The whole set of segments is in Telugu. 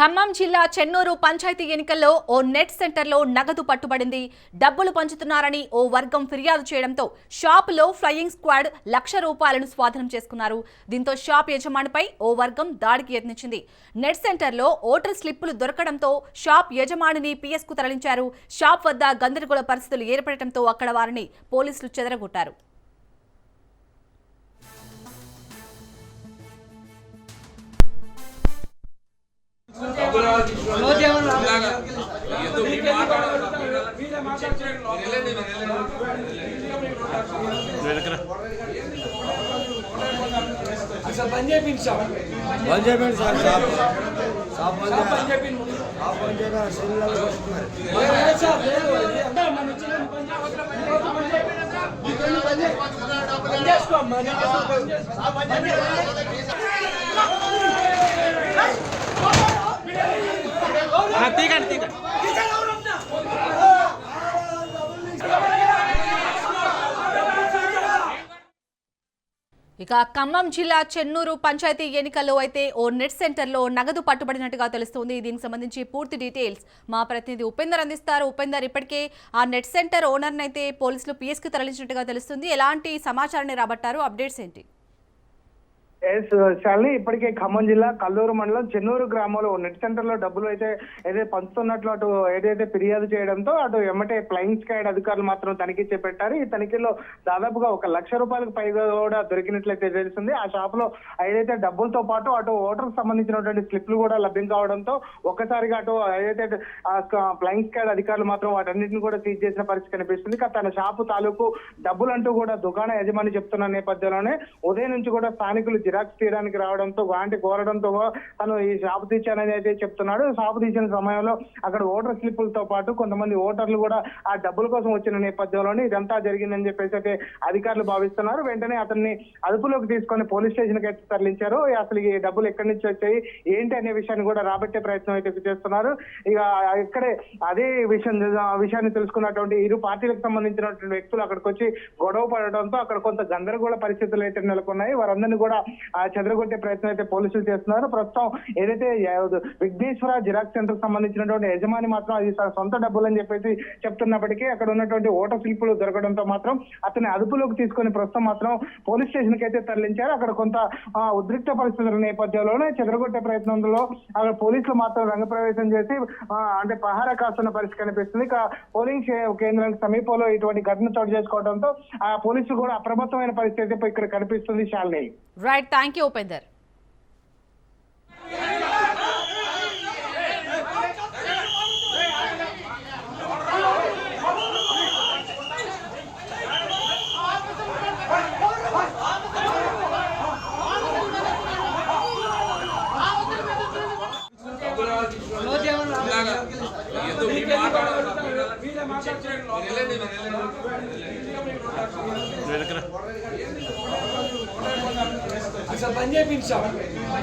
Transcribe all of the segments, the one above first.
ఖమ్మం జిల్లా చెన్నూరు పంచాయతీ ఎన్నికల్లో ఓ నెట్ సెంటర్లో నగదు పట్టుబడింది. డబ్బులు పంచుతున్నారని ఓ వర్గం ఫిర్యాదు చేయడంతో షాపులో ఫ్లయింగ్ స్క్వాడ్ ₹1,00,000 స్వాధీనం చేసుకున్నారు. దీంతో షాప్ యజమానిపై ఓ వర్గం దాడికి యత్నించింది. నెట్ సెంటర్లో ఓటర్ స్లిప్పులు దొరకడంతో షాప్ యజమానిని పిఎస్కు తరలించారు. షాప్ వద్ద గందరగోళ పరిస్థితులు ఏర్పడటంతో అక్కడ వారిని పోలీసులు చెదరగొట్టారు. ఇక ఖమ్మం జిల్లా చెన్నూరు పంచాయతీ ఎన్నికల్లో అయితే ఓ నెట్ సెంటర్లో నగదు పట్టుబడినట్టుగా తెలుస్తోంది. దీనికి సంబంధించి పూర్తి డీటెయిల్స్ మా ప్రతినిధి ఉపేందర్ అందిస్తారు. ఉపేందర్, ఇప్పటికే ఆ నెట్ సెంటర్ ఓనర్ని అయితే పోలీసులు పిఎస్కి తరలించినట్టుగా తెలుస్తుంది. ఎలాంటి సమాచారాన్ని రాబట్టారు? అప్డేట్స్ ఏంటి? శాలిని, ఇప్పటికే ఖమ్మం జిల్లా కల్లూరు మండలం చెన్నూరు గ్రామంలో నెట్ సెంటర్ లో డబ్బులు అయితే పంచుతున్నట్లు అటు ఏదైతే ఫిర్యాదు చేయడంతో అటు ఎమ్మటే ఫ్లయింగ్ స్క్వాడ్ అధికారులు మాత్రం తనిఖీ చేపట్టారు. ఈ తనిఖీలో దాదాపుగా ₹1,00,000 పైగా కూడా దొరికినట్లయితే తెలుస్తుంది. ఆ షాప్ లో ఏదైతే డబ్బులతో పాటు అటు ఓటర్ సంబంధించినటువంటి స్లిప్లు కూడా లభ్యం కావడంతో ఒక్కసారిగా అటు ఏదైతే ఫ్లయింగ్ స్క్వాడ్ అధికారులు మాత్రం వాటన్నింటిని కూడా సీజ్ చేసిన పరిస్థితి కనిపిస్తుంది. తన షాపు తాలూకు డబ్బులంటూ కూడా దుకాణ యజమాని చెప్తున్న నేపథ్యంలోనే ఉదయం నుంచి కూడా స్థానికులు జిరాక్స్ తీయడానికి రావడంతో వాంటి కోరడంతో తను ఈ షాపు తీర్చానని అయితే చెప్తున్నాడు. షాపు తీసిన సమయంలో అక్కడ ఓటర్ స్లిప్పులతో పాటు కొంతమంది ఓటర్లు కూడా ఆ డబ్బుల కోసం వచ్చిన నేపథ్యంలోనే ఇదంతా జరిగిందని చెప్పేసి అయితే అధికారులు భావిస్తున్నారు. వెంటనే అతన్ని అదుపులోకి తీసుకొని పోలీస్ స్టేషన్ కి అయితే తరలించారు. అసలు ఈ డబ్బులు ఎక్కడి నుంచి వచ్చాయి ఏంటి అనే విషయాన్ని కూడా రాబట్టే ప్రయత్నం అయితే చేస్తున్నారు. ఇక ఇక్కడే అదే విషయాన్ని తెలుసుకున్నటువంటి ఇరు పార్టీలకు సంబంధించినటువంటి వ్యక్తులు అక్కడికి వచ్చి గొడవ పడడంతో అక్కడ కొంత గందరగోళ పరిస్థితులు అయితే నెలకొన్నాయి. వారందరినీ కూడా చెదరగొట్టే ప్రయత్నం అయితే పోలీసులు చేస్తున్నారు. ప్రస్తుతం ఏదైతే విఘ్నేశ్వర జిరాక్స్ సెంటర్ సంబంధించినటువంటి యజమాని మాత్రం అది సొంత డబ్బులు అని చెప్పేసి చెప్తున్నప్పటికీ అక్కడ ఉన్నటువంటి ఓటర్ స్లిప్పులు దొరకడంతో మాత్రం అతన్ని అదుపులోకి తీసుకొని ప్రస్తుతం మాత్రం పోలీస్ స్టేషన్ కి అయితే తరలించారు. అక్కడ కొంత ఉద్రిక్త పరిస్థితుల నేపథ్యంలోనే చెదరగొట్టే ప్రయత్నంలో అక్కడ పోలీసులు మాత్రం రంగప్రవేశం చేసి అంటే పహారా కాస్తున్న పరిస్థితి కనిపిస్తుంది. ఇక పోలింగ్ కేంద్రానికి సమీపంలో ఇటువంటి ఘటన చోటు చేసుకోవడంతో ఆ పోలీసులు కూడా అప్రమత్తమైన పరిస్థితి ఇక్కడ కనిపిస్తుంది. Shalini, right, thank you Upender.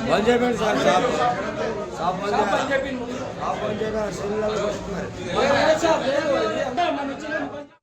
బంద్ చేయండి సార్. షాప్ బంద్ చేయండి.